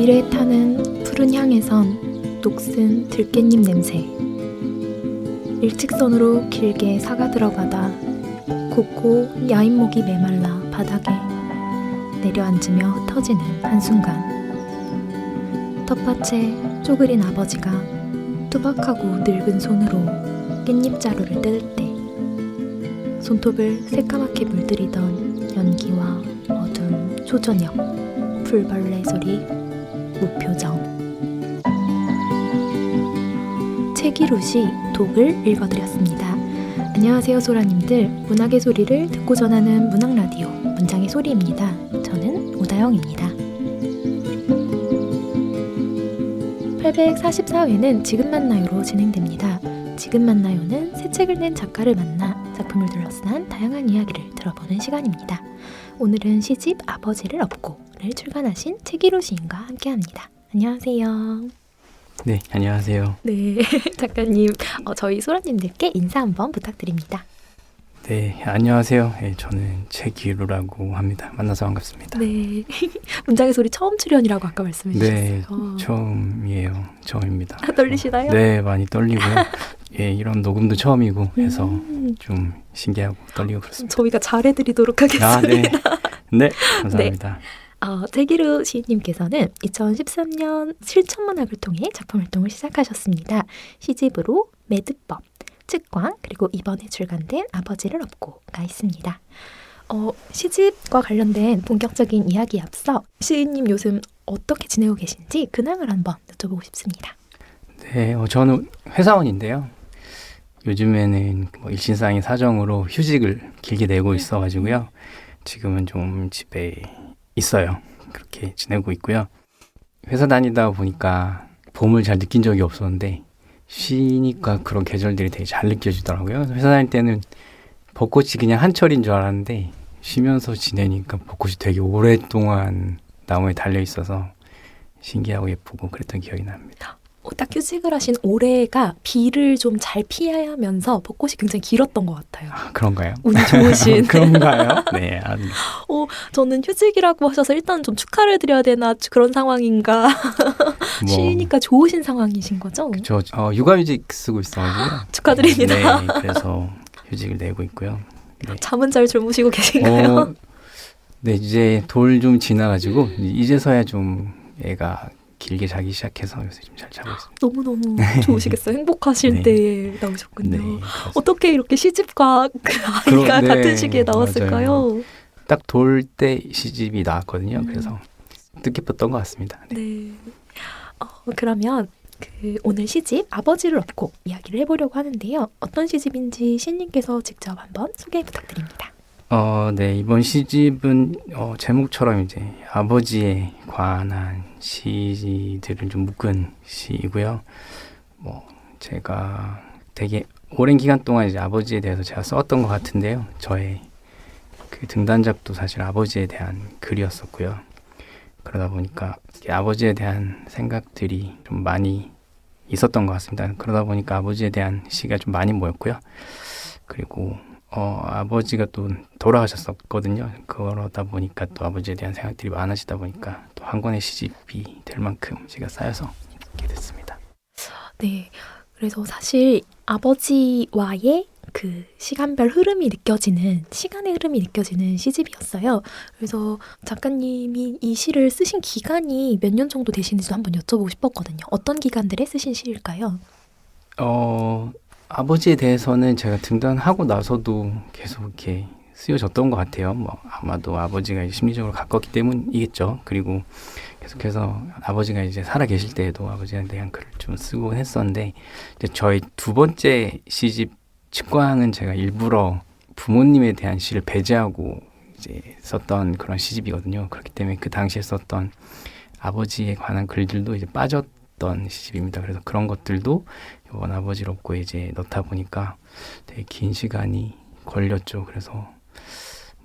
비례에 타는 푸른 향에선 녹슨 들깻잎 냄새. 일직선으로 길게 사가 들어가다 곱고 야인목이 메말라 바닥에 내려앉으며 흩어지는 한순간, 텃밭에 쪼그린 아버지가 투박하고 늙은 손으로 깻잎자루를 뜯을 때 손톱을 새까맣게 물들이던 연기와 어두운 초저녁, 풀벌레 소리, 무표정. 책이루시 독을 읽어드렸습니다. 안녕하세요 소라님들, 문학의 소리를 듣고 전하는 문학라디오 문장의 소리입니다. 저는 오다영입니다. 844회는 지금 만나요로 진행됩니다. 지금 만나요는 새 책을 낸 작가를 만나 작품을 둘러싼 다양한 이야기를 들어보는 시간입니다. 오늘은 시집 아버지를 업고를 출간하신 책이루 시인과 함께합니다. 안녕하세요. 네, 안녕하세요. 네, 작가님, 저희 소라님들께 인사 한번 부탁드립니다. 네, 안녕하세요. 네, 저는 최기루라고 합니다. 만나서 반갑습니다. 네, 문장의 소리 처음 출연이라고 아까 말씀해 네, 주셨어요. 처음이에요. 처음입니다. 떨리시나요? 네, 많이 떨리고요. 예, 이런 녹음도 처음이고 해서 좀 신기하고 떨리고 그렇습니다. 저희가 잘해드리도록 하겠습니다. 아, 네. 네, 감사합니다. 최기루 시인님께서는 2013년 실천문학을 통해 작품 활동을 시작하셨습니다. 시집으로 매듭법, 측광, 그리고 이번에 출간된 아버지를 업고가 있습니다. 시집과 관련된 본격적인 이야기에 앞서 시인님 요즘 어떻게 지내고 계신지 근황을 한번 여쭤보고 싶습니다. 네, 저는 회사원인데요. 요즘에는 일신상의 사정으로 휴직을 길게 내고 있어가지고요. 지금은 좀 집에 있어요. 그렇게 지내고 있고요. 회사 다니다 보니까 봄을 잘 느낀 적이 없었는데 쉬니까 그런 계절들이 되게 잘 느껴지더라고요. 회사 다닐 때는 벚꽃이 그냥 한철인 줄 알았는데 쉬면서 지내니까 벚꽃이 되게 오랫동안 나무에 달려 있어서 신기하고 예쁘고 그랬던 기억이 납니다. 딱 휴직을 하신 올해가 비를 좀 잘 피하면서 벚꽃이 굉장히 길었던 것 같아요. 아, 그런가요? 운이 좋으신. 그런가요? 네. 저는 휴직이라고 하셔서 일단 좀 축하를 드려야 되나 그런 상황인가. 쉬니까 좋으신 상황이신 거죠? 저 육아휴직 쓰고 있어가지고요. 축하드립니다. 네, 그래서 휴직을 내고 있고요. 네. 잠은 잘 주무시고 계신가요? 네, 이제 돌 좀 지나가지고 이제서야 좀 애가 길게 자기 시작해서 요새 좀 잘 자고 있습니다. 너무너무 좋으시겠어요. 행복하실 네. 때에 나오셨군요. 네, 어떻게 이렇게 시집과 아이가 네, 같은 시기에 나왔을까요? 맞아요. 딱 돌 때 시집이 나왔거든요. 그래서 뜻깊었던 것 같습니다. 네. 네. 그러면 오늘 시집 아버지를 업고 이야기를 해보려고 하는데요. 어떤 시집인지 시인님께서 직접 한번 소개 부탁드립니다. 네, 이번 시집은 제목처럼 이제 아버지에 관한 시들을 좀 묶은 시이고요. 제가 되게 오랜 기간 동안 이제 아버지에 대해서 제가 썼던 것 같은데요. 저의 그 등단작도 사실 아버지에 대한 글이었었고요. 그러다 보니까 아버지에 대한 생각들이 좀 많이 있었던 것 같습니다. 그러다 보니까 아버지에 대한 시가 좀 많이 모였고요. 그리고 아버지가 또 돌아가셨었거든요. 그러다 보니까 또 아버지에 대한 생각들이 많아지다 보니까 또 한 권의 시집이 될 만큼 시가 쌓여서 읽게 됐습니다. 네, 그래서 사실 아버지와의 그 시간의 흐름이 느껴지는 시집이었어요. 그래서 작가님이 이 시를 쓰신 기간이 몇 년 정도 되시는지도 한번 여쭤보고 싶었거든요. 어떤 기간들에 쓰신 시일까요? 아버지에 대해서는 제가 등단하고 나서도 계속 이렇게 쓰여졌던 것 같아요. 아마도 아버지가 심리적으로 가깝기 때문이겠죠. 그리고 계속해서 아버지가 이제 살아 계실 때에도 아버지에 대한 글을 좀 쓰고 했었는데, 이제 저희 두 번째 시집 측광은 제가 일부러 부모님에 대한 시를 배제하고 이제 썼던 그런 시집이거든요. 그렇기 때문에 그 당시에 썼던 아버지에 관한 글들도 이제 빠졌던 시집입니다. 그래서 그런 것들도 이번 아버지를 업고 이제 넣다 보니까 되게 긴 시간이 걸렸죠. 그래서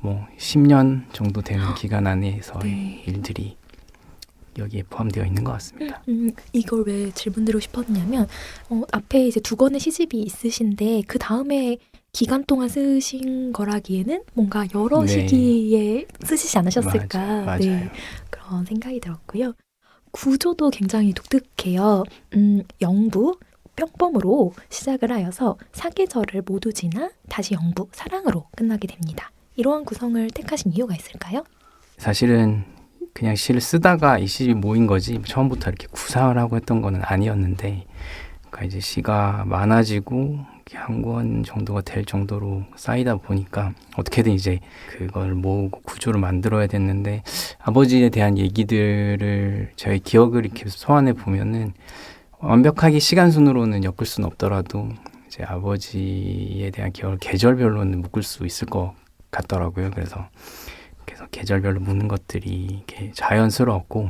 10년 정도 되는 기간 안에서의 네. 일들이 여기에 포함되어 있는 것 같습니다. 이걸 왜 질문드리고 싶었냐면 앞에 이제 두 권의 시집이 있으신데 그 다음에 기간 동안 쓰신 거라기에는 뭔가 여러 네. 시기에 쓰시지 않으셨을까. 맞아요. 네, 그런 생각이 들었고요. 구조도 굉장히 독특해요. 영부, 평범으로 시작을 하여서 사계절을 모두 지나 다시 영부, 사랑으로 끝나게 됩니다. 이러한 구성을 택하신 이유가 있을까요? 사실은 그냥 시를 쓰다가 이 시집이 모인 거지 처음부터 이렇게 구상을 하고 했던 거는 아니었는데, 그러니까 이제 시가 많아지고 한 권 정도가 될 정도로 쌓이다 보니까 어떻게든 이제 그걸 모으고 구조를 만들어야 됐는데, 아버지에 대한 얘기들을 저희 기억을 이렇게 소환해 보면은 완벽하게 시간 순으로는 엮을 수는 없더라도 이제 아버지에 대한 기억을 계절별로는 묶을 수 있을 것 같더라고요. 그래서 계절별로 묶는 것들이 이렇게 자연스러웠고,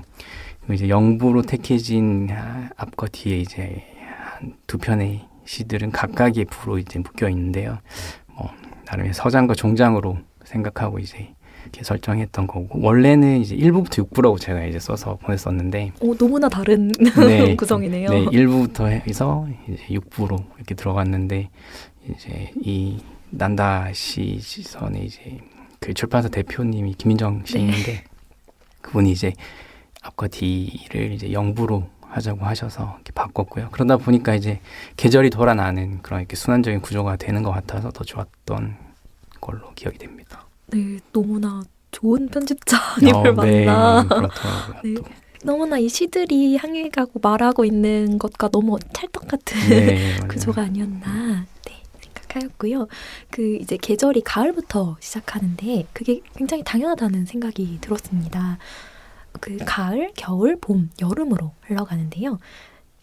이제 영부로 택해진 앞과 뒤에 이제 한 두 편의 시들은 각각의 부로 이제 묶여 있는데요. 나름의 서장과 종장으로 생각하고 이제 이렇게 설정했던 거고, 원래는 이제 1부부터 6부라고 제가 이제 써서 보냈었는데, 너무나 다른 네, 구성이네요. 네, 1부부터 해서 이제 6부로 이렇게 들어갔는데, 이제 이 난다 시선에 이제 그 출판사 대표님이 김민정 씨인데, 그분이 이제 앞과 뒤를 이제 영부로 하자고 하셔서 이렇게 바꿨고요. 그러다 보니까 이제 계절이 돌아나는 그런 이렇게 순환적인 구조가 되는 것 같아서 더 좋았던 걸로 기억이 됩니다. 네, 너무나 좋은 편집자님을 만나. 네, 그렇더라고요. 네. 또. 너무나 이 시들이 향해 가고 말하고 있는 것과 너무 찰떡 같은 네, 구조가 아니었나 생각하였고요. 그 이제 계절이 가을부터 시작하는데 그게 굉장히 당연하다는 생각이 들었습니다. 그 가을, 겨울, 봄, 여름으로 흘러가는데요.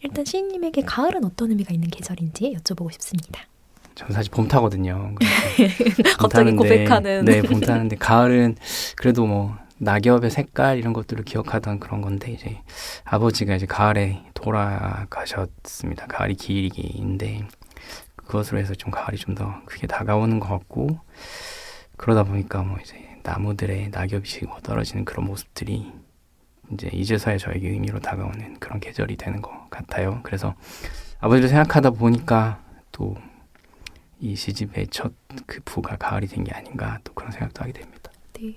일단 시인님에게 가을은 어떤 의미가 있는 계절인지 여쭤보고 싶습니다. 저는 사실 봄 타거든요. 갑자기 고백하는. 네, 봄 타는데 가을은 그래도 뭐 낙엽의 색깔 이런 것들을 기억하던 그런 건데, 이제 아버지가 이제 가을에 돌아가셨습니다. 가을이 길기인데 그것으로 해서 좀 가을이 좀 더 크게 다가오는 것 같고, 그러다 보니까 뭐 이제 나무들의 낙엽이 지고 떨어지는 그런 모습들이 이제 이제서야 저에게 의미로 다가오는 그런 계절이 되는 것 같아요. 그래서 아버지를 생각하다 보니까 또 이 시집의 첫 그 부가 가을이 된 게 아닌가, 또 그런 생각도 하게 됩니다. 네.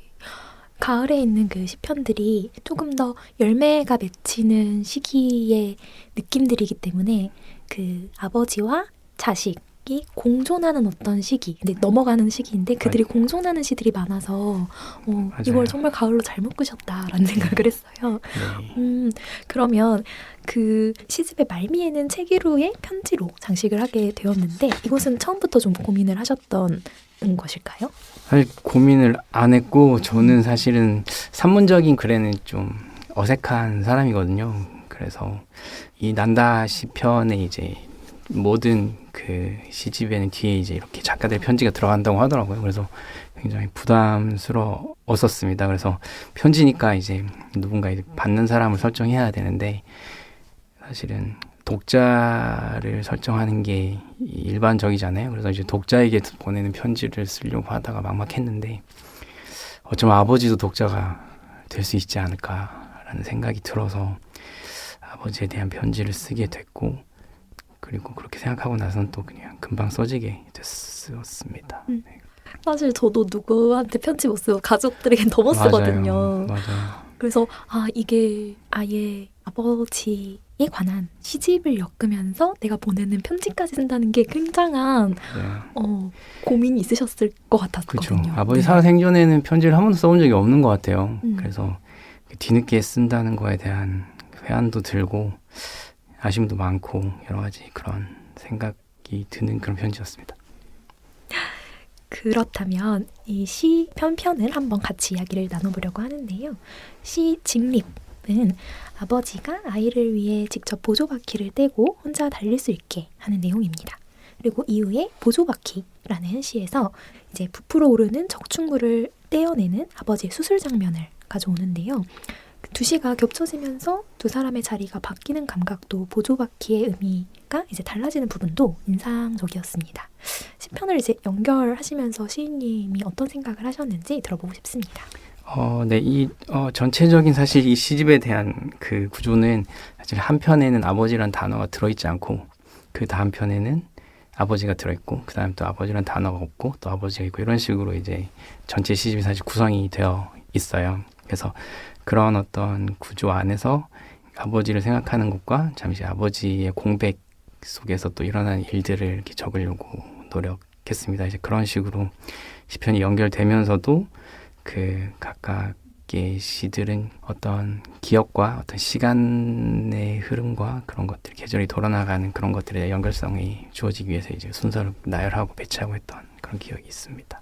가을에 있는 그 시편들이 조금 더 열매가 맺히는 시기의 느낌들이기 때문에 그 아버지와 자식이 공존하는 어떤 시기, 근데 넘어가는 시기인데 그들이 공존하는 시들이 많아서 이걸 정말 가을로 잘 묶으셨다라는 생각을 했어요. 네. 그러면 그 시집의 말미에는 책이루의 편지로 장식을 하게 되었는데 이것은 처음부터 좀 고민을 하셨던 것일까요? 사실 고민을 안 했고, 저는 사실은 산문적인 글에는 좀 어색한 사람이거든요. 그래서 이 난다 시편에 이제 모든 그 시집에는 뒤에 이제 이렇게 작가들의 편지가 들어간다고 하더라고요. 그래서 굉장히 부담스러웠었습니다. 그래서 편지니까 이제 누군가 이제 받는 사람을 설정해야 되는데, 사실은 독자를 설정하는 게 일반적이잖아요. 그래서 이제 독자에게 보내는 편지를 쓰려고 하다가 막막했는데, 어쩌면 아버지도 독자가 될 수 있지 않을까라는 생각이 들어서 아버지에 대한 편지를 쓰게 됐고, 그리고 그렇게 생각하고 나서는 또 그냥 금방 써지게 됐었습니다. 네. 사실 저도 누구한테 편지 못 쓰고 가족들에겐 더 못 쓰거든요. 맞아요. 그래서 이게 아예 아버지에 관한 시집을 엮으면서 내가 보내는 편지까지 쓴다는 게 굉장한 고민이 있으셨을 것 같았거든요. 그렇죠. 아버지 살아생전에는 편지를 한 번도 써본 적이 없는 것 같아요. 그래서 뒤늦게 쓴다는 거에 대한 회한도 들고 아쉬움도 많고 여러 가지 그런 생각이 드는 그런 편지였습니다. 그렇다면 이 시 편편을 한번 같이 이야기를 나눠보려고 하는데요. 시 직립은 아버지가 아이를 위해 직접 보조바퀴를 떼고 혼자 달릴 수 있게 하는 내용입니다. 그리고 이후에 보조바퀴라는 시에서 이제 부풀어 오르는 적충물을 떼어내는 아버지의 수술 장면을 가져오는데요. 두 시가 겹쳐지면서 두 사람의 자리가 바뀌는 감각도 보조바퀴의 의미가 이제 달라지는 부분도 인상적이었습니다. 시편을 이제 연결하시면서 시인님이 어떤 생각을 하셨는지 들어보고 싶습니다. 네, 전체적인 사실 이 시집에 대한 그 구조는 사실 한 편에는 아버지란 단어가 들어있지 않고, 그 다음 편에는 아버지가 들어있고, 그 다음 또 아버지란 단어가 없고, 또 아버지가 있고, 이런 식으로 이제 전체 시집이 사실 구성이 되어 있어요. 그래서 그런 어떤 구조 안에서 아버지를 생각하는 것과 잠시 아버지의 공백 속에서 또 일어난 일들을 이렇게 적으려고 노력했습니다. 이제 그런 식으로 시편이 연결되면서도 그 각각의 시들은 어떤 기억과 어떤 시간의 흐름과 그런 것들, 계절이 돌아나가는 그런 것들의 연결성이 주어지기 위해서 이제 순서를 나열하고 배치하고 했던 그런 기억이 있습니다.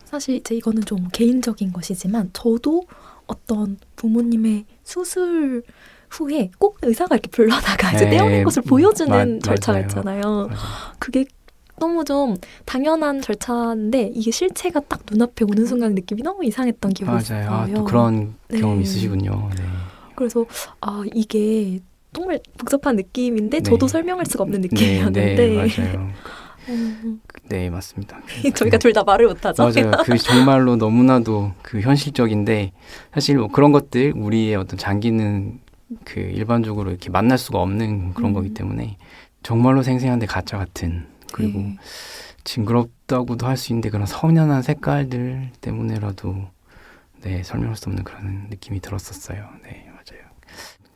사실 이제 이거는 좀 개인적인 것이지만 저도 어떤 부모님의 수술 후에 꼭 의사가 이렇게 불러다가 이제 떼어낸 것을 보여주는 절차가 있잖아요. 맞아요. 그게 너무 좀 당연한 절차인데 이게 실체가 딱 눈앞에 오는 순간 느낌이 너무 이상했던 기억이 있어요. 아, 또 그런 네. 경험이 있으시군요. 네. 그래서 이게 정말 복잡한 느낌인데 네. 저도 설명할 수가 없는 느낌이었는데 네, 맞아요. 네, 맞습니다. 저희가 둘 다 말을 못하죠. 맞아요. 그 정말로 너무나도 그 현실적인데 사실 뭐 그런 것들 우리의 어떤 장기는 그 일반적으로 이렇게 만날 수가 없는 그런 거기 때문에 정말로 생생한데 가짜 같은 그리고 징그럽다고도 할 수 있는데 그런 선연한 색깔들 때문에라도 네, 설명할 수 없는 그런 느낌이 들었었어요. 네, 맞아요.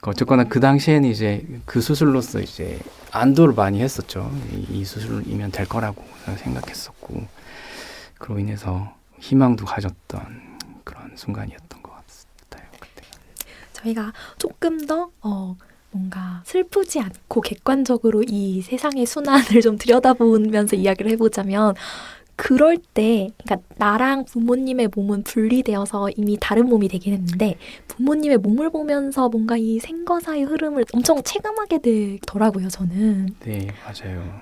어쨌거나 그 당시에는 이제 그 수술로서 이제 안도를 많이 했었죠. 이 수술이면 될 거라고 생각했었고 그로 인해서 희망도 가졌던 그런 순간이었던 것 같아요. 그때. 저희가 조금 더 뭔가 슬프지 않고 객관적으로 이 세상의 순환을 좀 들여다보면서 이야기를 해보자면 그럴 때 그러니까 나랑 부모님의 몸은 분리되어서 이미 다른 몸이 되긴 했는데 부모님의 몸을 보면서 뭔가 이 생거사의 흐름을 엄청 체감하게 되더라고요. 저는. 네, 맞아요.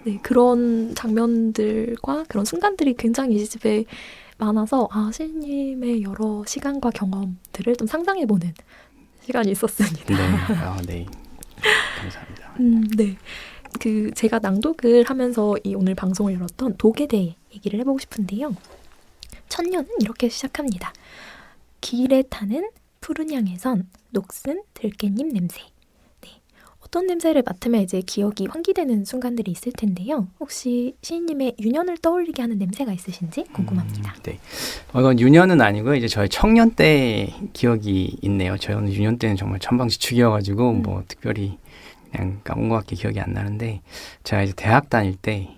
네, 그런 장면들과 그런 순간들이 굉장히 이 집에 많아서 시인님의 여러 시간과 경험들을 좀 상상해보는 시간이 있었습니다. 네, 네, 감사합니다. 네, 그 제가 낭독을 하면서 이 오늘 방송을 열었던 독에 대해 얘기를 해보고 싶은데요. 천년은 이렇게 시작합니다. 길에 타는 푸른 향에선 녹슨 들깻잎 냄새. 네, 어떤 냄새를 맡으면 이제 기억이 환기되는 순간들이 있을 텐데요. 혹시 시인님의 유년을 떠올리게 하는 냄새가 있으신지 궁금합니다. 네, 이건 유년은 아니고요. 이제 저희 청년 때 기억이 있네요. 저는 유년 때는 정말 천방지축이어가지고 뭐 특별히 그냥 까먹은 기억이 안 나는데 제가 이제 대학 다닐 때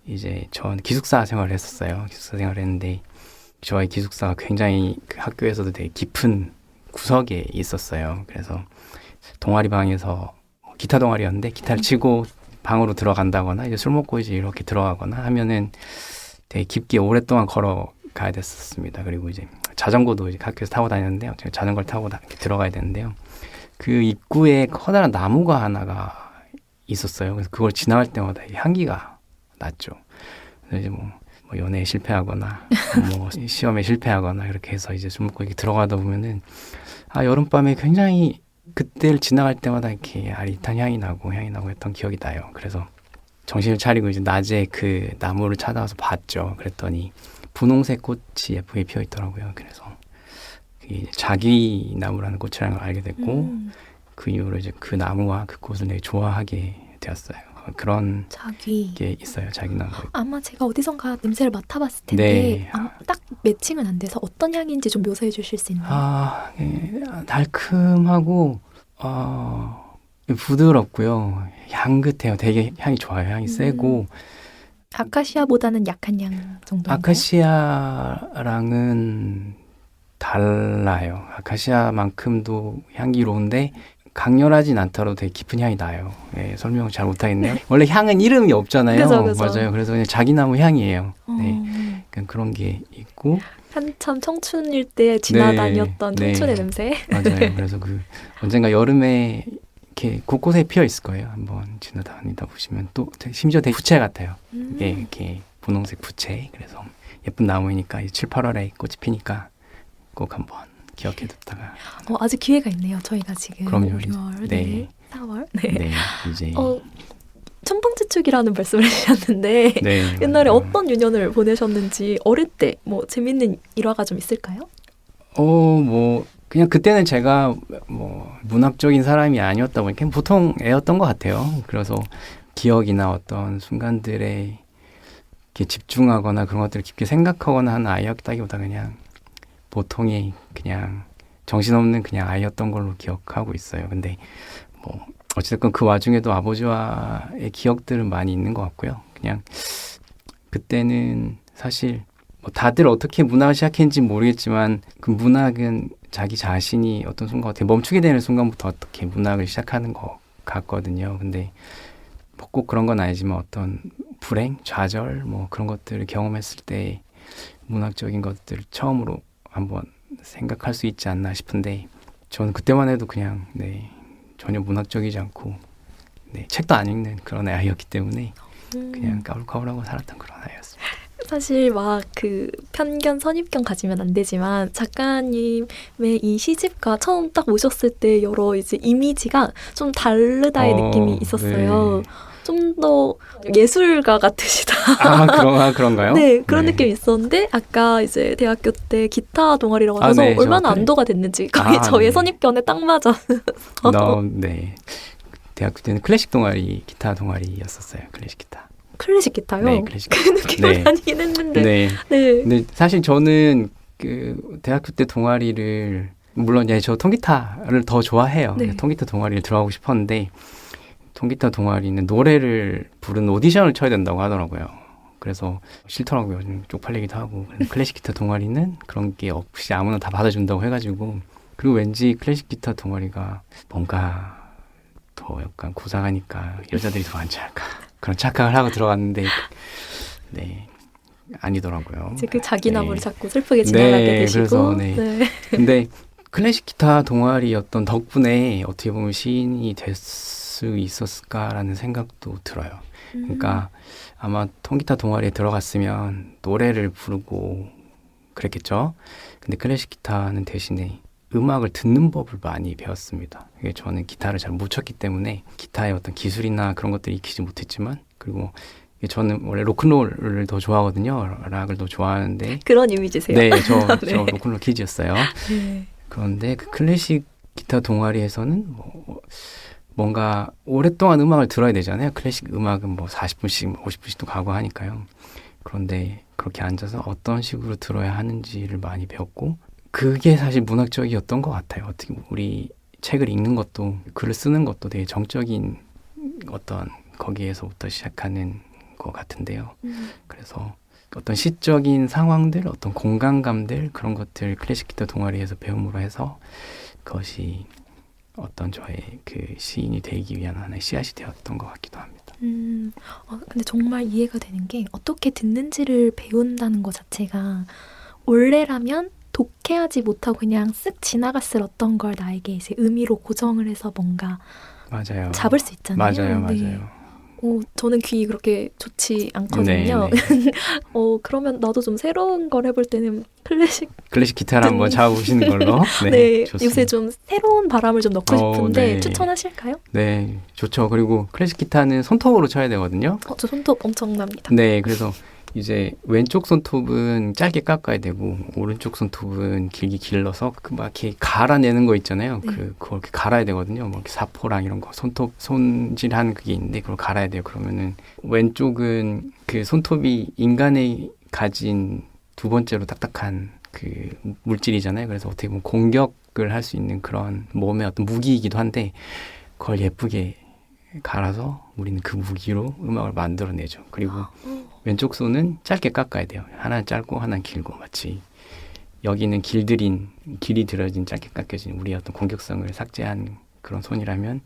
이제 전 기숙사 생활을 했었어요. 기숙사 생활을 했는데 저희 기숙사가 굉장히 그 학교에서도 되게 깊은 구석에 있었어요. 그래서 동아리 방에서 기타 동아리였는데 기타를 치고 방으로 들어간다거나 이제 술 먹고 이제 이렇게 들어가거나 하면은 되게 깊게 오랫동안 걸어가야 됐었습니다. 그리고 이제 자전거도 이제 학교에서 타고 다녔는데요. 제가 자전거를 타고 들어가야 되는데요. 그 입구에 커다란 나무가 하나가 있었어요. 그래서 그걸 지나갈 때마다 향기가 났죠. 그래서 이제 뭐 연애에 실패하거나 뭐 시험에 실패하거나 이렇게 해서 이제 술 먹고 이렇게 들어가다 보면은 여름밤에 굉장히 그때를 지나갈 때마다 이렇게 아릿한 향이 나고 했던 기억이 나요. 그래서 정신을 차리고 이제 낮에 그 나무를 찾아와서 봤죠. 그랬더니 분홍색 꽃이 예쁘게 피어 있더라고요. 그래서 자기나무라는 꽃이라는 걸 알게 됐고 그 이후로 이제 그 나무와 그 꽃을 되게 좋아하게 되었어요. 그런 게 있어요. 자기나무. 아마 제가 어디선가 냄새를 맡아봤을 텐데 딱 매칭은 안 돼서 어떤 향인지 좀 묘사해 주실 수 있나요? 달콤하고 부드럽고요. 향긋해요. 되게 향이 좋아요. 향이 세고 아카시아보다는 약한 향 정도인가요? 아카시아랑은 달라요. 아카시아만큼도 향기로운데 강렬하진 않더라도 되게 깊은 향이 나요. 네, 설명을 잘 못하겠네요. 원래 향은 이름이 없잖아요. 그죠. 맞아요. 그래서 그냥 자기나무 향이에요. 네, 그런 게 있고 한참 청춘일 때 지나다녔던 청춘의 냄새. 맞아요. 그래서 언젠가 여름에 이렇게 곳곳에 피어 있을 거예요. 한번 지나다니다 보시면 또 심지어 되게 부채 같아요. 이게 이렇게 분홍색 부채. 그래서 예쁜 나무이니까 7, 8월에 꽃이 피니까 꼭 한번 기억해뒀다가 아직 기회가 있네요. 저희가 지금 그럼요. 6월, 네. 4월. 네, 이제 천방지축이라는 말씀을 해주셨는데 옛날에 어떤 유년을 보내셨는지 어릴 때 뭐 재밌는 일화가 좀 있을까요? 그냥 그때는 제가 뭐 문학적인 사람이 아니었다 보니까 보통 애였던 것 같아요. 그래서 기억이나 어떤 순간들에 이렇게 집중하거나 그런 것들을 깊게 생각하거나 하는 아이였다기보다 그냥 보통의 그냥 정신없는 그냥 아이였던 걸로 기억하고 있어요. 근데 뭐 어쨌든 그 와중에도 아버지와의 기억들은 많이 있는 것 같고요. 그냥 그때는 사실 뭐 다들 어떻게 문학을 시작했는지 모르겠지만 그 문학은 자기 자신이 어떤 순간 어떻게 멈추게 되는 순간부터 어떻게 문학을 시작하는 것 같거든요. 근데 뭐 꼭 그런 건 아니지만 어떤 불행, 좌절 뭐 그런 것들을 경험했을 때 문학적인 것들을 처음으로 한번 생각할 수 있지 않나 싶은데 저는 그때만 해도 그냥 전혀 문학적이지 않고 책도 안 읽는 그런 아이였기 때문에 그냥 까불까불하고 살았던 그런 아이였습니다. 사실 막 그 편견 선입견 가지면 안 되지만 작가님의 이 시집과 처음 딱 오셨을 때 여러 이제 이미지가 좀 다르다의 느낌이 있었어요. 네. 좀 더 예술가 같으시다. 그런가요? 네, 그런 느낌이 있었는데 아까 이제 대학교 때 기타 동아리라고 하셔서 네, 얼마나 안도가 됐는지 거기 저의 선입견에 딱 맞아. 네. 대학교 때는 클래식 동아리, 기타 동아리였었어요. 클래식 기타. 클래식 기타요? 네, 클래식 기타. 그 느낌은 아니긴 했는데. 네. 네. 근데 사실 저는 그 대학교 때 동아리를 물론 저 통기타를 더 좋아해요. 네. 통기타 동아리를 들어가고 싶었는데 통기타 동아리는 노래를 부르는 오디션을 쳐야 된다고 하더라고요. 그래서 싫더라고요. 좀 쪽팔리기도 하고. 클래식 기타 동아리는 그런 게 없이 아무나 다 받아준다고 해가지고 그리고 왠지 클래식 기타 동아리가 뭔가 더 약간 고상하니까 여자들이 더 많지 않을까 그런 착각을 하고 들어갔는데 아니더라고요. 이제 그 자기 나무를 자꾸 슬프게 지나가게 되시고. 그래서 근데 클래식 기타 동아리였던 덕분에 어떻게 보면 시인이 될 수 있었을까라는 생각도 들어요. 그러니까 아마 통기타 동아리에 들어갔으면 노래를 부르고 그랬겠죠. 근데 클래식 기타는 대신에 음악을 듣는 법을 많이 배웠습니다. 이게 저는 기타를 잘 못 쳤기 때문에 기타의 어떤 기술이나 그런 것들을 익히지 못했지만 그리고 저는 원래 로큰롤을 더 좋아하거든요. 락을 더 좋아하는데 그런 이미지세요? 네, 저 로큰롤 키즈였어요. 네. 그런데 그 클래식 기타 동아리에서는 뭔가 오랫동안 음악을 들어야 되잖아요. 클래식 음악은 40분씩, 50분씩도 가고 하니까요. 그런데 그렇게 앉아서 어떤 식으로 들어야 하는지를 많이 배웠고 그게 사실 문학적이었던 것 같아요. 어떻게 우리 책을 읽는 것도 글을 쓰는 것도 되게 정적인 어떤 거기에서부터 시작하는 것 같은데요. 그래서 어떤 시적인 상황들, 어떤 공간감들 그런 것들 클래식 기타 동아리에서 배움으로 해서 그것이 어떤 저의 그 시인이 되기 위한 하나의 씨앗이 되었던 것 같기도 합니다. 근데 정말 이해가 되는 게 어떻게 듣는지를 배운다는 것 자체가 원래라면 독해하지 못하고 그냥 쓱 지나갔을 어떤 걸 나에게 이제 의미로 고정을 해서 뭔가 맞아요. 잡을 수 있잖아요. 맞아요. 저는 귀 그렇게 좋지 않거든요. 그러면 나도 좀 새로운 걸 해볼 때는 클래식 기타를 한번 잡아보시는 걸로. 네, 좋습니다. 요새 좀 새로운 바람을 좀 넣고 싶은데 네. 추천하실까요? 네, 좋죠. 그리고 클래식 기타는 손톱으로 쳐야 되거든요. 저 손톱 엄청납니다. 네, 그래서 이제 왼쪽 손톱은 짧게 깎아야 되고 오른쪽 손톱은 길게 길러서 막 이렇게 갈아내는 거 있잖아요. 네. 그걸 이렇게 갈아야 되거든요. 뭐 이렇게 사포랑 이런 거 손톱 손질하는 그게 있는데 그걸 갈아야 돼요. 그러면은 왼쪽은 그 손톱이 인간이 가진 두 번째로 딱딱한 그 물질이잖아요. 그래서 어떻게 보면 공격을 할 수 있는 그런 몸의 어떤 무기이기도 한데 그걸 예쁘게 갈아서 우리는 그 무기로 음악을 만들어내죠. 그리고 왼쪽 손은 짧게 깎아야 돼요. 하나는 짧고 하나는 길고 마치 여기는 길이 들어진 짧게 깎여진 우리의 어떤 공격성을 삭제한 그런 손이라면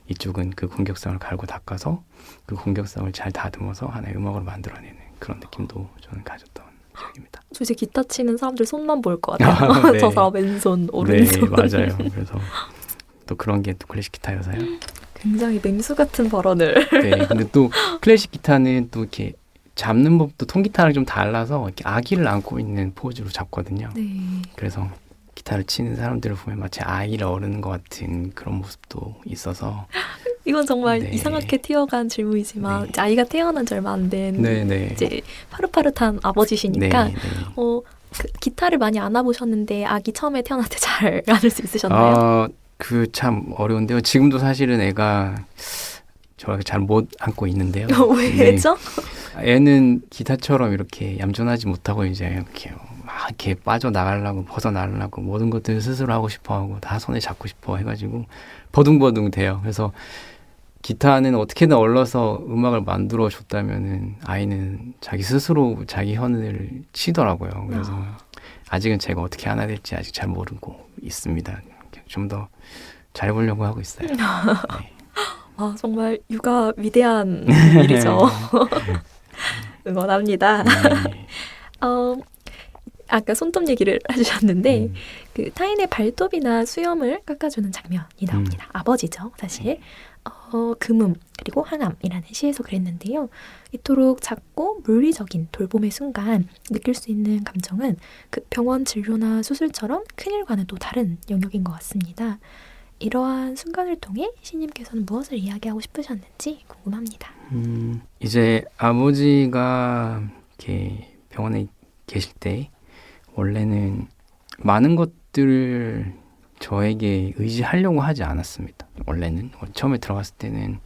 이쪽은 그 공격성을 갈고 닦아서 그 공격성을 잘 다듬어서 하나의 음악으로 만들어내는 그런 느낌도 저는 가졌던 기억입니다. 저 이제 기타 치는 사람들 손만 볼 것 같아요. 네. 저 사람 왼손, 오른손. 네, 맞아요. 그래서 또 그런 게 또 클래식 기타여서요. 굉장히 맹수 같은 발언을. 네, 근데 또 클래식 기타는 또 이렇게 잡는 법도 통기타랑 좀 달라서 이렇게 아기를 안고 있는 포즈로 잡거든요. 네. 그래서 기타를 치는 사람들을 보면 마치 아이를 어르는 것 같은 그런 모습도 있어서 이건 정말 네. 이상하게 튀어간 질문이지만 네. 이제 아이가 태어난 지 얼마 안 된 네. 이제 파릇파릇한 아버지시니까 네. 그 기타를 많이 안아보셨는데 아기 처음에 태어날 때 잘 안을 수 있으셨나요? 그 참 어려운데요. 지금도 사실은 애가 저렇게 잘 못 안고 있는데요. 왜죠? 애는 기타처럼 이렇게 얌전하지 못하고 이제 이렇게 이렇게 빠져나가려고 벗어나가려고 모든 것들을 스스로 하고 싶어하고 다 손에 잡고 싶어 해가지고 버둥버둥 돼요. 그래서 기타는 어떻게든 얼러서 음악을 만들어 줬다면은 아이는 자기 스스로 자기 현을 치더라고요. 그래서 아직은 제가 어떻게 하나 될지 아직 잘 모르고 있습니다. 좀 더 잘해보려고 하고 있어요. 네. 아, 정말 육아 위대한 일이죠. 응원합니다. 네. 아까 손톱 얘기를 해주셨는데 그 타인의 발톱이나 수염을 깎아주는 장면이 나옵니다. 아버지죠, 사실. 금음 그리고 항암이라는 시에서 그랬는데요. 이토록 작고 물리적인 돌봄의 순간 느낄 수 있는 감정은 그 병원 진료나 수술처럼 큰일과는 또 다른 영역인 것 같습니다. 이러한 순간을 통해 시님께서는 무엇을 이야기하고 싶으셨는지 궁금합니다. 이제 아버지가 이렇게 병원에 계실 때 원래는 많은 것들을 저에게 의지하려고 하지 않았습니다. 원래는 처음에 들어갔을 때는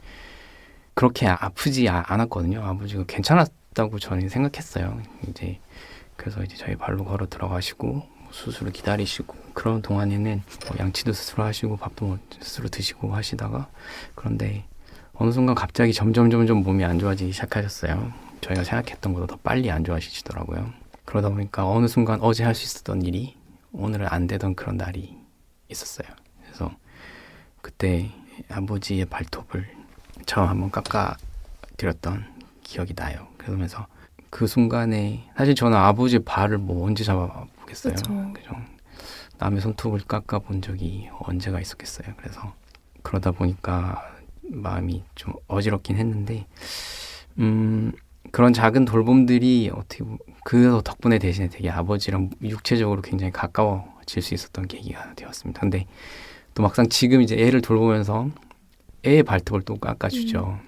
그렇게 아프지 않았거든요. 아버지가 괜찮았다고 저는 생각했어요. 이제 그래서 이제 저희 발로 걸어 들어가시고 수술을 기다리시고 그런 동안에는 양치도 스스로 하시고 밥도 스스로 드시고 하시다가 그런데 어느 순간 갑자기 점점 몸이 안 좋아지기 시작하셨어요. 저희가 생각했던 것보다 더 빨리 안 좋아지시더라고요. 그러다 보니까 어느 순간 어제 할 수 있었던 일이 오늘은 안 되던 그런 날이 있었어요. 그래서 그때 아버지의 발톱을 처음 한번 깎아드렸던 기억이 나요. 그러면서 그 순간에 사실 저는 아버지 발을 뭐 언제 잡아보겠어요. 그죠? 남의 손톱을 깎아본 적이 언제가 있었겠어요. 그래서 그러다 보니까 마음이 좀 어지럽긴 했는데 그런 작은 돌봄들이 어떻게 그 덕분에 대신에 되게 아버지랑 육체적으로 굉장히 가까워질 수 있었던 계기가 되었습니다. 근데 또 막상 지금 이제 애를 돌보면서 애의 발톱을 또 깎아주죠.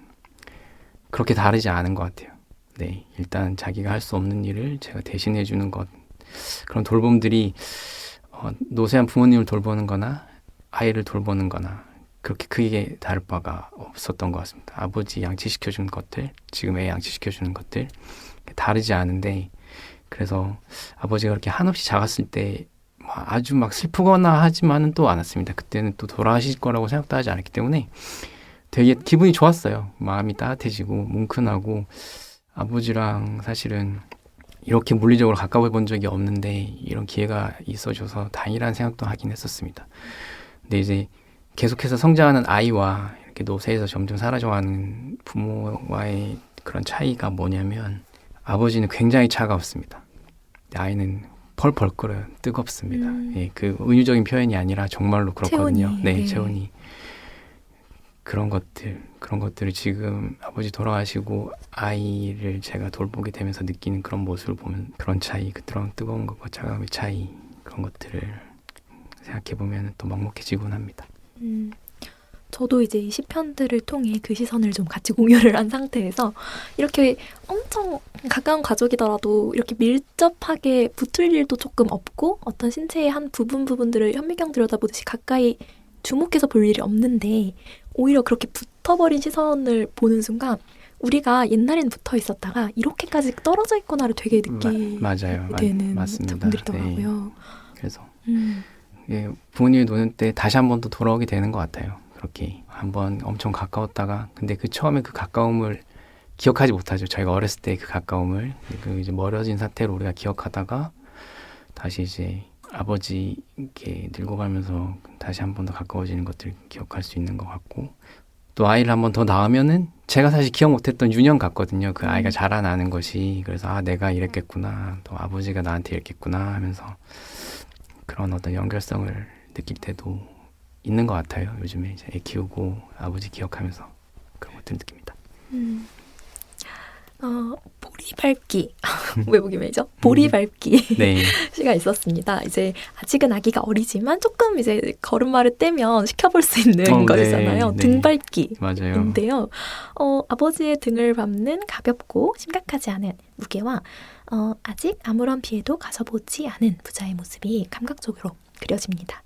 그렇게 다르지 않은 것 같아요. 네, 일단 자기가 할 수 없는 일을 제가 대신해 주는 것, 그런 돌봄들이 노쇠한 부모님을 돌보는 거나 아이를 돌보는 거나 그렇게 크게 다를 바가 없었던 것 같습니다. 아버지 양치시켜주는 것들, 지금 애 양치시켜주는 것들 다르지 않은데, 그래서 아버지가 그렇게 한없이 작았을 때 아주 막 슬프거나 하지만은 또 않았습니다. 그때는 또 돌아가실 거라고 생각도 하지 않았기 때문에 되게 기분이 좋았어요. 마음이 따뜻해지고 뭉클하고, 아버지랑 사실은 이렇게 물리적으로 가까워 본 적이 없는데 이런 기회가 있어줘서 다행이라는 생각도 하긴 했었습니다. 근데 이제 계속해서 성장하는 아이와 이렇게 노쇠에서 점점 사라져가는 부모와의 그런 차이가 뭐냐면, 아버지는 굉장히 차가웠습니다. 아이는 펄펄 끓어요. 뜨겁습니다. 예, 그 은유적인 표현이 아니라 정말로 그렇거든요. 체온이, 네, 체온이. 그런 것들을 지금 아버지 돌아가시고 아이를 제가 돌보게 되면서 느끼는 그런 모습을 보면 그런 차이, 그런 뜨거운 것과 차가움의 차이, 그런 것들을 생각해 보면 또 먹먹해지곤 합니다. 저도 이제 이 시편들을 통해 그 시선을 좀 같이 공유를 한 상태에서 이렇게 엄청 가까운 가족이더라도 이렇게 밀접하게 붙을 일도 조금 없고 어떤 신체의 한 부분들을 현미경 들여다보듯이 가까이 주목해서 볼 일이 없는데, 오히려 그렇게 붙어버린 시선을 보는 순간 우리가 옛날에는 붙어 있었다가 이렇게까지 떨어져 있구나를 되게 느끼게 되는 맞습니다. 부분들이더라고요. 네. 그래서 예, 부모님이 노는 때 다시 한 번 더 돌아오게 되는 것 같아요. 그렇게 한번 엄청 가까웠다가, 근데 그 처음에 그 가까움을 기억하지 못하죠. 저희가 어렸을 때 그 가까움을, 그 이제 멀어진 상태로 우리가 기억하다가 다시 이제 아버지께 늙어가면서 다시 한 번 더 가까워지는 것들을 기억할 수 있는 것 같고, 또 아이를 한 번 더 낳으면은 제가 사실 기억 못했던 유년 같거든요. 그 아이가 자라나는 것이. 그래서 아, 내가 이랬겠구나, 또 아버지가 나한테 이랬겠구나 하면서 그런 어떤 연결성을 느낄 때도 있는 것 같아요. 요즘에 이제 애 키우고 아버지 기억하면서 그런 것들 느낍니다. 보리 밟기 외국인이죠. 보리 밟기 네. 시가 있었습니다. 이제 아직은 아기가 어리지만 조금 이제 걸음마를 떼면 시켜볼 수 있는 거잖아요. 네. 등 밟기. 맞아요. 인데요. 아버지의 등을 밟는 가볍고 심각하지 않은 무게와 아직 아무런 피해도 가져보지 않은 부자의 모습이 감각적으로 그려집니다.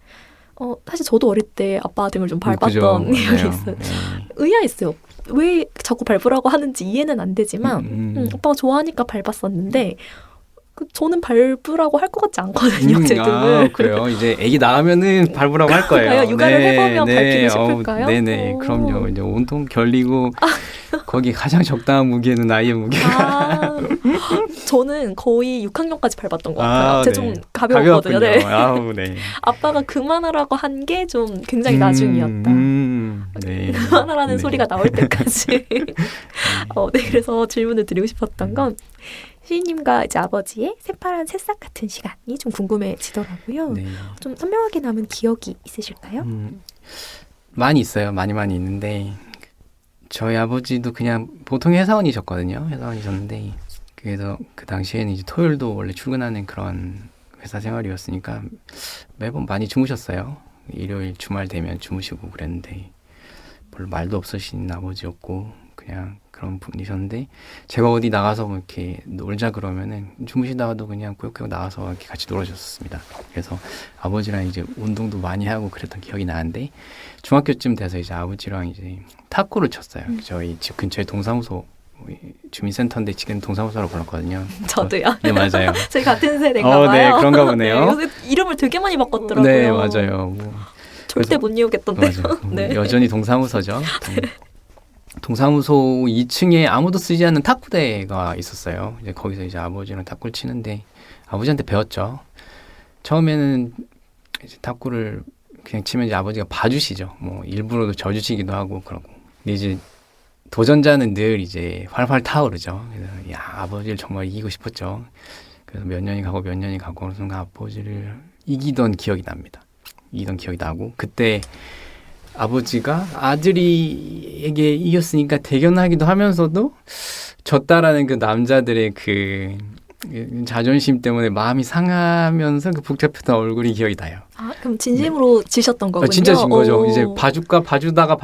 사실 저도 어릴 때 아빠 등을 좀 밟았던 기억이 있어요. 의아했어요. 왜 자꾸 밟으라고 하는지 이해는 안 되지만 아빠가 좋아하니까 밟았었는데 저는 밟으라고 할 것 같지 않거든요, 제 등을. 그래요. 이제 아기 낳으면은 밟으라고 할 거예요. 그럴까요? 육아를 해보면 밟히고 싶을까요? 네네. 그럼요. 이제 온통 결리고 거기 가장 적당한 무게는 아이의 무게가. 저는 거의 6학년까지 밟았던 것 같아요. 제가 좀 가벼웠거든요. 가벼웠군요. 네. 네. 아빠가 그만하라고 한 게 좀 굉장히 나중이었다. 네. 그만하라는 네. 소리가 나올 때까지. 네, 그래서 질문을 드리고 싶었던 건 시인님과 이제 아버지의 새파란 새싹 같은 시간이 좀 궁금해지더라고요. 네. 좀 선명하게 남은 기억이 있으실까요? 많이 있어요. 많이 있는데 저희 아버지도 그냥 보통 회사원이셨거든요. 회사원이셨는데 그래서 그 당시에는 이제 토요일도 원래 출근하는 그런 회사 생활이었으니까 매번 많이 주무셨어요. 일요일 주말 되면 주무시고 그랬는데 별로 말도 없으신 아버지였고 그냥 그런 분이셨는데 제가 어디 나가서 뭐 이렇게 놀자 그러면은 주무시다가도 그냥 꾸역꾸역 나와서 이렇게 같이 놀아주셨습니다. 그래서 아버지랑 이제 운동도 많이 하고 그랬던 기억이 나는데 중학교쯤 돼서 이제 아버지랑 이제 탁구를 쳤어요. 저희 집 근처에 동사무소 주민센터인데 지금 동사무소라고 불렀거든요. 저도요. 네, 맞아요. 저희 같은 세대인가 봐요. 네, 그런가 보네요. 네, 요새 이름을 되게 많이 바꿨더라고요. 네, 맞아요. 절대 못 이루겠던데요. 네. 여전히 동사무소죠. 동사무소 2층에 아무도 쓰지 않는 탁구대가 있었어요. 이제 거기서 이제 아버지랑 탁구를 치는데 아버지한테 배웠죠. 처음에는 이제 탁구를 그냥 치면 이제 아버지가 봐주시죠. 뭐 일부러도 져주시기도 하고 그러고. 근데 이제 도전자는 늘 이제 활활 타오르죠. 그래서 야, 아버지를 정말 이기고 싶었죠. 그래서 몇 년이 가고 어느 순간 아버지를 이기던 기억이 납니다. 이기던 기억이 나고 그때 아버지가 아들이에게 이겼으니까 대견하기도 하면서도 졌다라는 그 남자들의 그 자존심 때문에 마음이 상하면서 그 복잡했던 얼굴이 기억이 나요. 그럼 진심으로 지셨던 거군요. 진짜 진 거죠. 이제 봐주다가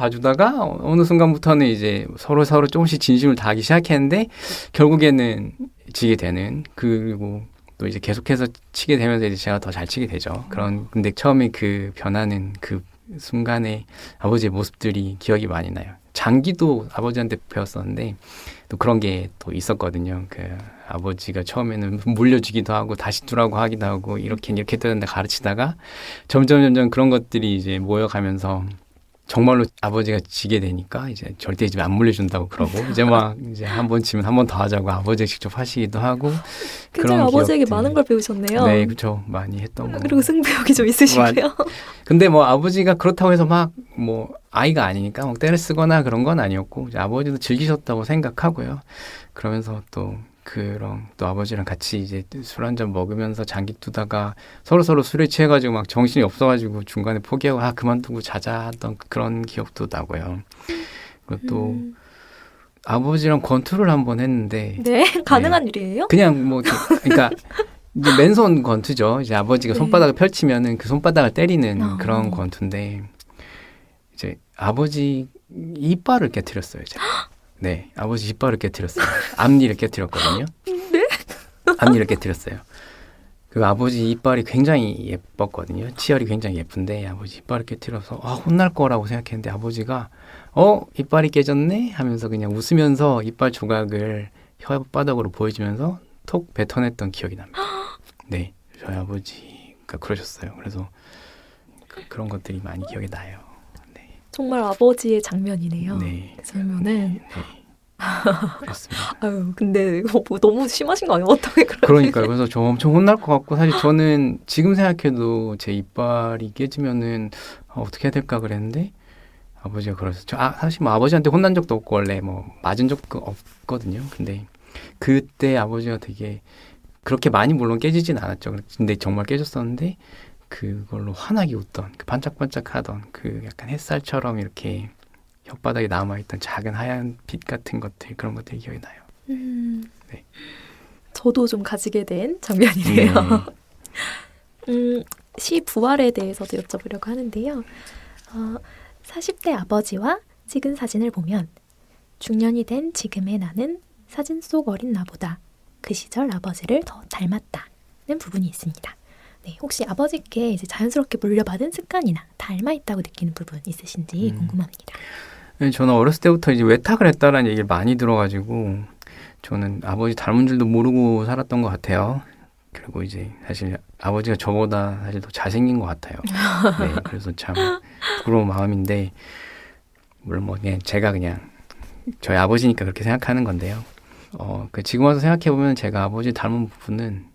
어느 순간부터는 이제 서로 조금씩 진심을 다하기 시작했는데 결국에는 지게 되는 그리고 또 이제 계속해서 치게 되면서 이제 제가 더 잘 치게 되죠. 근데 처음에 그 변하는 그 순간에 아버지의 모습들이 기억이 많이 나요. 장기도 아버지한테 배웠었는데 또 그런 게 또 있었거든요. 그 아버지가 처음에는 물려주기도 하고 다시 두라고 하기도 하고 이렇게 되는데 가르치다가 점점 그런 것들이 이제 모여가면서 정말로 아버지가 지게 되니까 이제 절대 안 물려준다고 그러고 이제 막 이제 한 번 치면 한 번 더 하자고 아버지가 직접 하시기도 하고 굉장히 아버지에게 많은 걸 배우셨네요. 네, 그렇죠. 많이 했던 거. 그리고 승부욕이 좀 있으시고요. 근데 뭐 아버지가 그렇다고 해서 막 뭐 아이가 아니니까 막 때를 쓰거나 그런 건 아니었고 이제 아버지도 즐기셨다고 생각하고요. 그러면서 또 아버지랑 같이 이제 술 한잔 먹으면서 장기 두다가 서로 술에 취해가지고 막 정신이 없어가지고 중간에 포기하고 그만두고 자자 하던 그런 기억도 나고요. 그리고 또 아버지랑 권투를 한번 했는데 네, 가능한 일이에요? 그냥 뭐 그러니까 이제 맨손 권투죠. 이제 아버지가 손바닥을 펼치면은 그 손바닥을 때리는 그런 권투인데 이제 아버지 이빨을 깨트렸어요. 제가. 네, 아버지 이빨을 깨트렸어요. 앞니를 깨트렸거든요. 네? 앞니를 깨트렸어요. 그 아버지 이빨이 굉장히 예뻤거든요. 치열이 굉장히 예쁜데 아버지 이빨을 깨트려서 혼날 거라고 생각했는데 아버지가 이빨이 깨졌네 하면서 그냥 웃으면서 이빨 조각을 혓바닥으로 보여주면서 톡 뱉어냈던 기억이 납니다. 네, 저희 아버지가 그러셨어요. 그래서 그런 것들이 많이 기억이 나요. 네. 정말 아버지의 장면이네요. 네. 그 장면은. 네. 그렇습니다. 근데 너무 심하신 거 아니에요? 어떻게 그러니까요. 그래서 저 엄청 혼날 것 같고 사실 저는 지금 생각해도 제 이빨이 깨지면은 어떻게 해야 될까 그랬는데 아버지가 그러셨죠. 사실 뭐 아버지한테 혼난 적도 없고 원래 뭐 맞은 적도 없거든요. 근데 그때 아버지가 되게 그렇게 많이 물론 깨지진 않았죠. 근데 정말 깨졌었는데 그걸로 환하게 웃던 그 반짝반짝하던 그 약간 햇살처럼 이렇게 혓바닥에 남아있던 작은 하얀 빛 같은 것들 그런 것들이 기억이 나요. 네. 저도 좀 가지게 된 장면이네요. 시 부활에 대해서도 여쭤보려고 하는데요. 40대 아버지와 찍은 사진을 보면 중년이 된 지금의 나는 사진 속 어린 나보다 그 시절 아버지를 더 닮았다는 부분이 있습니다. 네, 혹시 아버지께 이제 자연스럽게 물려받은 습관이나 닮아 있다고 느끼는 부분 있으신지 궁금합니다. 네, 저는 어렸을 때부터 이제 외탁을 했다라는 얘기를 많이 들어가지고 저는 아버지 닮은 줄도 모르고 살았던 것 같아요. 그리고 이제 사실 아버지가 저보다 사실 더 잘생긴 것 같아요. 네, 그래서 참 부러운 마음인데 물론 뭐 그냥 제가 그냥 저희 아버지니까 그렇게 생각하는 건데요. 지금 와서 생각해 보면 제가 아버지 닮은 부분은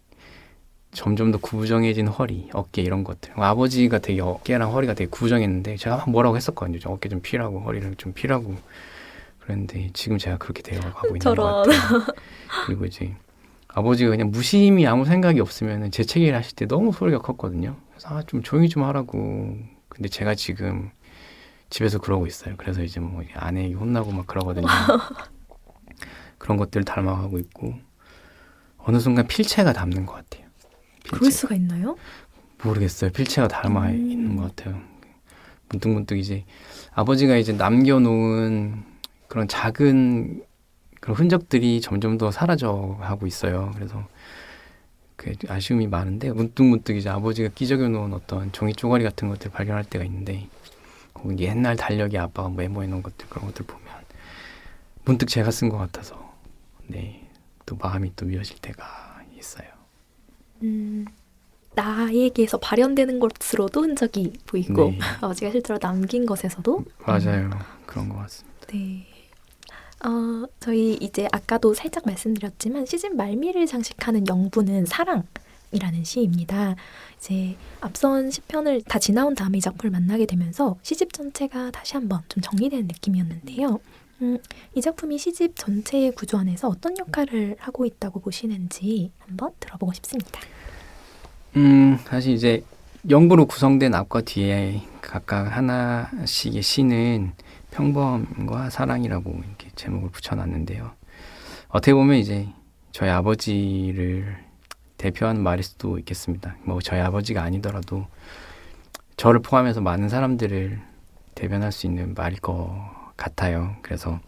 점점 더 구부정해진 허리, 어깨 이런 것들. 아버지가 되게 어깨랑 허리가 되게 구부정했는데 제가 막 뭐라고 했었거든요. 어깨 좀 피라고 허리를 좀 피라고 그랬는데 지금 제가 그렇게 되어가고 있는 것 같아요. 그리고 이제 아버지가 그냥 무심히 아무 생각이 없으면 재채기를 하실 때 너무 소리가 컸거든요. 그래서 좀 조용히 좀 하라고. 근데 제가 지금 집에서 그러고 있어요. 그래서 이제 뭐 아내에게 혼나고 막 그러거든요. 그런 것들 닮아가고 있고 어느 순간 필체가 닮는 것 같아요. 필체가. 그럴 수가 있나요? 모르겠어요. 필체가 닮아 있는 것 같아요. 문득문득 이제 아버지가 이제 남겨놓은 그런 작은 그런 흔적들이 점점 더 사라져가고 있어요. 그래서 그 아쉬움이 많은데 문득문득 이제 아버지가 끼적여 놓은 어떤 종이 쪼가리 같은 것들 발견할 때가 있는데 거기 옛날 달력에 아빠가 메모해 놓은 것들 그런 것들 보면 문득 제가 쓴 것 같아서 네, 또 마음이 또 미어질 때가 있어요. 나에게서 발현되는 것으로도 흔적이 보이고 네. 아버지가 실제로 남긴 것에서도 맞아요. 그런 것 같습니다. 네. 저희 이제 아까도 살짝 말씀드렸지만 시집 말미를 장식하는 영부는 사랑이라는 시입니다. 이제 앞선 시편을 다 지나온 다음에 이 작품을 만나게 되면서 시집 전체가 다시 한번 좀 정리되는 느낌이었는데요. 이 작품이 시집 전체의 구조 안에서 어떤 역할을 하고 있다고 보시는지 한번 들어보고 싶습니다. 사실 이제 영부로 구성된 앞과 뒤에 각각 하나씩의 시는 평범과 사랑이라고 이렇게 제목을 붙여놨는데요. 어떻게 보면 이제 저희 아버지를 대표하는 말일 수도 있겠습니다. 뭐 저희 아버지가 아니더라도 저를 포함해서 많은 사람들을 대변할 수 있는 말일 것 같아요. 그래서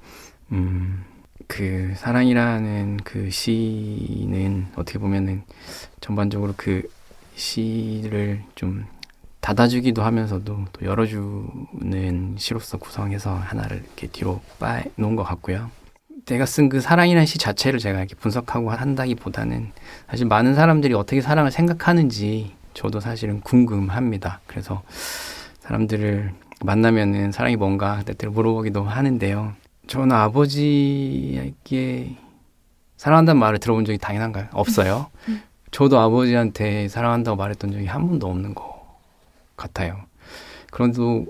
그 사랑이라는 그 시는 어떻게 보면은 전반적으로 그 시를 좀 닫아주기도 하면서도 또 열어주는 시로서 구성해서 하나를 이렇게 뒤로 빠놓은 것 같고요. 내가 쓴 그 사랑이라는 시 자체를 제가 이렇게 분석하고 한다기보다는 사실 많은 사람들이 어떻게 사랑을 생각하는지 저도 사실은 궁금합니다. 그래서 사람들을 만나면은 사랑이 뭔가 때때로 물어보기도 하는데요. 저는 아버지에게 사랑한다는 말을 들어본 적이 당연한가요? 없어요. 저도 아버지한테 사랑한다고 말했던 적이 한 번도 없는 것 같아요. 그런데도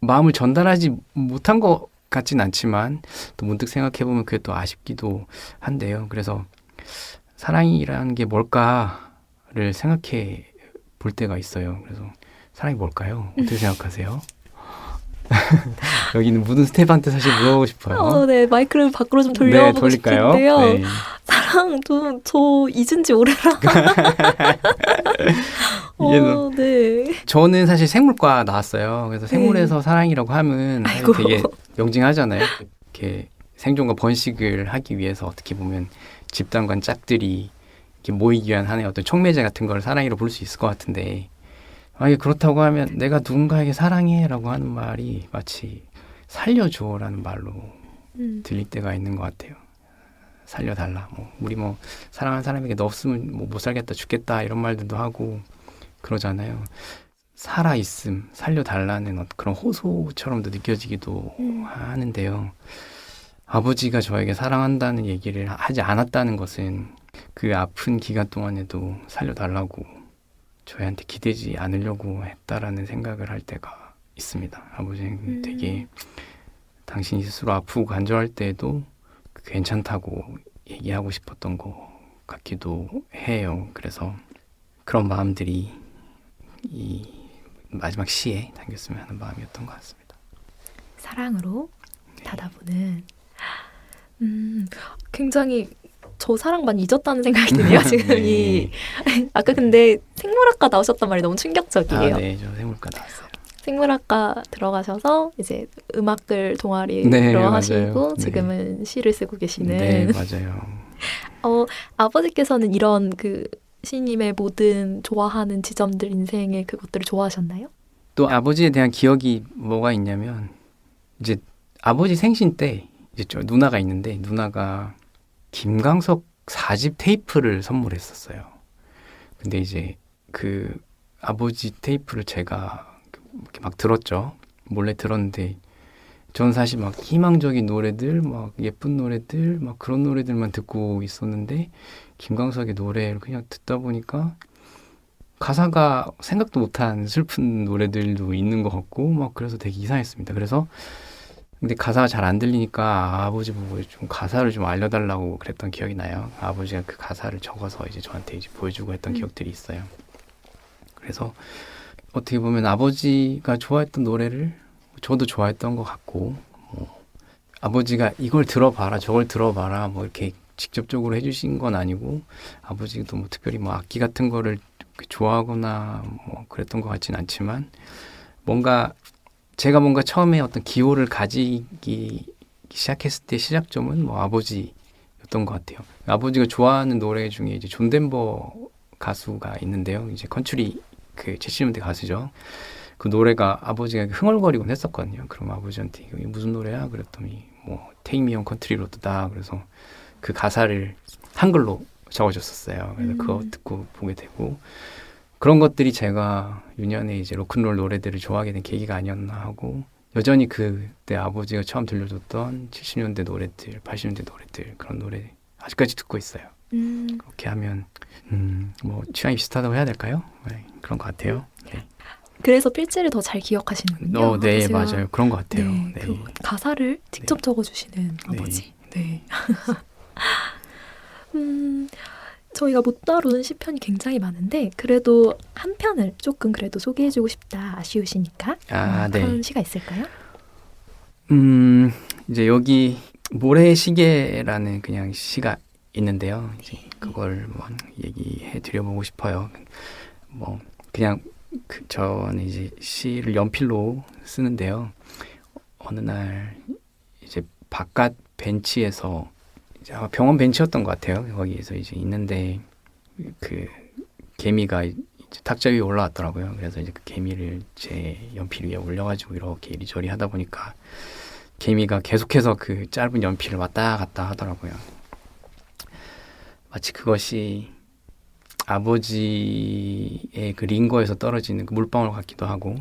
마음을 전달하지 못한 것 같진 않지만 또 문득 생각해보면 그게 또 아쉽기도 한데요. 그래서 사랑이라는 게 뭘까를 생각해 볼 때가 있어요. 그래서 사랑이 뭘까요? 어떻게 생각하세요? 여기는 모든 스태프한테 사실 물어보고 싶어요. 네, 마이크를 밖으로 좀 네, 돌려보고 돌릴까요? 싶은데요. 네. 사랑 저 잊은 지 오래라. 네. 저는 사실 생물과 나왔어요. 그래서 생물에서 사랑이라고 하면 아이고. 되게 명징하잖아요. 이렇게 생존과 번식을 하기 위해서 어떻게 보면 집단과 짝들이 이렇게 모이기 위한 하나의 어떤 촉매제 같은 걸 사랑이라고 부를 수 있을 것 같은데 만약에 그렇다고 하면 내가 누군가에게 사랑해라고 하는 말이 마치 살려줘라는 말로 들릴 때가 있는 것 같아요. 살려달라. 우리 사랑하는 사람에게 너 없으면 못 살겠다, 죽겠다 이런 말들도 하고 그러잖아요. 살아있음, 살려달라는 그런 호소처럼도 느껴지기도 하는데요. 아버지가 저에게 사랑한다는 얘기를 하지 않았다는 것은 그 아픈 기간 동안에도 살려달라고 저희한테 기대지 않으려고 했다라는 생각을 할 때가 있습니다. 아버지는 되게 당신이 스스로 아프고 간절할 때에도 괜찮다고 얘기하고 싶었던 것 같기도 해요. 그래서 그런 마음들이 이 마지막 시에 담겼으면 하는 마음이었던 것 같습니다. 사랑으로 닫아보는 굉장히 저 사랑만 잊었다는 생각이 드네요. 지금 네. 아까 근데 생물학과 나오셨단 말이 너무 충격적이에요. 네, 저 생물과 나왔어요. 생물학과 들어가셔서 이제 음악을 동아리로 네, 하시고 맞아요. 지금은 시를 쓰고 계시는. 네, 맞아요. 아버지께서는 이런 그 시님의 모든 좋아하는 지점들 인생의 그것들을 좋아하셨나요? 또 아버지에 대한 기억이 뭐가 있냐면 이제 아버지 생신 때 이제 저 누나가 있는데 누나가 김광석 4집 테이프를 선물했었어요. 근데 이제 그 아버지 테이프를 제가 이렇게 막 들었죠. 몰래 들었는데 저는 사실 막 희망적인 노래들, 막 예쁜 노래들, 막 그런 노래들만 듣고 있었는데 김광석의 노래를 그냥 듣다 보니까 가사가 생각도 못한 슬픈 노래들도 있는 것 같고 막 그래서 되게 이상했습니다. 그래서 근데 가사가 잘 안 들리니까 아버지 보고 좀 가사를 좀 알려달라고 그랬던 기억이 나요. 아버지가 그 가사를 적어서 이제 저한테 이제 보여주고 했던 기억들이 있어요. 그래서 어떻게 보면 아버지가 좋아했던 노래를 저도 좋아했던 것 같고, 뭐 아버지가 이걸 들어봐라, 저걸 들어봐라, 뭐 이렇게 직접적으로 해주신 건 아니고, 아버지도 뭐 특별히 뭐 악기 같은 거를 좋아하거나 뭐 그랬던 것 같진 않지만, 제가 뭔가 처음에 어떤 기호를 가지기 시작했을 때 시작점은 뭐 아버지였던 것 같아요. 아버지가 좋아하는 노래 중에 이제 존 덴버 가수가 있는데요. 이제 컨트리 그 70년대 가수죠. 그 노래가 아버지가 흥얼거리곤 했었거든요. 그럼 아버지한테 이게 무슨 노래야? 그랬더니 뭐 Take Me on Country Road다. 그래서 그 가사를 한글로 적어줬었어요. 그래서 그거 듣고 보게 되고 그런 것들이 제가 유년에 이제 로큰롤 노래들을 좋아하게 된 계기가 아니었나 하고 여전히 그때 아버지가 처음 들려줬던 70년대 노래들, 80년대 노래들 그런 노래 아직까지 듣고 있어요. 그렇게 하면 뭐 취향이 비슷하다고 해야 될까요? 네, 그런 것 같아요. 네. 그래서 필지를 더 잘 기억하시는군요. 네, 맞아요. 그런 것 같아요. 네, 네. 그 가사를 직접 적어주시는 아버지. 네. 저희가 못 다룬 시편이 굉장히 많은데 그래도 한 편을 조금 그래도 소개해주고 싶다 아쉬우시니까 그런 시가 있을까요? 이제 여기 모래시계라는 그냥 시가 있는데요. 이제 그걸 뭐 얘기해 드려보고 싶어요. 뭐 그냥 저는 이제 시를 연필로 쓰는데요. 어느 날 이제 바깥 벤치에서 이제 병원 벤치였던 것 같아요. 거기에서 이제 있는데 그 개미가 이제 탁자 위에 올라왔더라고요. 그래서 이제 그 개미를 제 연필 위에 올려가지고 이렇게 이리저리 하다 보니까 개미가 계속해서 그 짧은 연필을 왔다 갔다 하더라고요. 마치 그것이 아버지의 그 링거에서 떨어지는 그 물방울 같기도 하고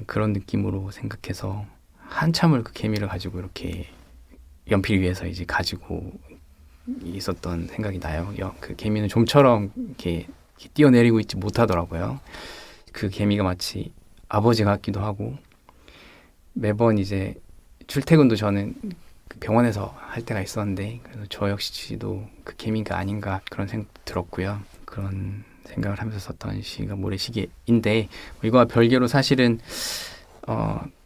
그런 느낌으로 생각해서 한참을 그 개미를 가지고 이렇게 연필 위에서 이제 가지고 있었던 생각이 나요. 그 개미는 좀처럼 이렇게 뛰어내리고 있지 못하더라고요. 그 개미가 마치 아버지 같기도 하고 매번 이제 출퇴근도 저는 그 병원에서 할 때가 있었는데 그래서 저 역시도 그 개미가 아닌가 그런 생각 들었고요. 그런 생각을 하면서 썼던 시가 모래시계인데 이거와 별개로 사실은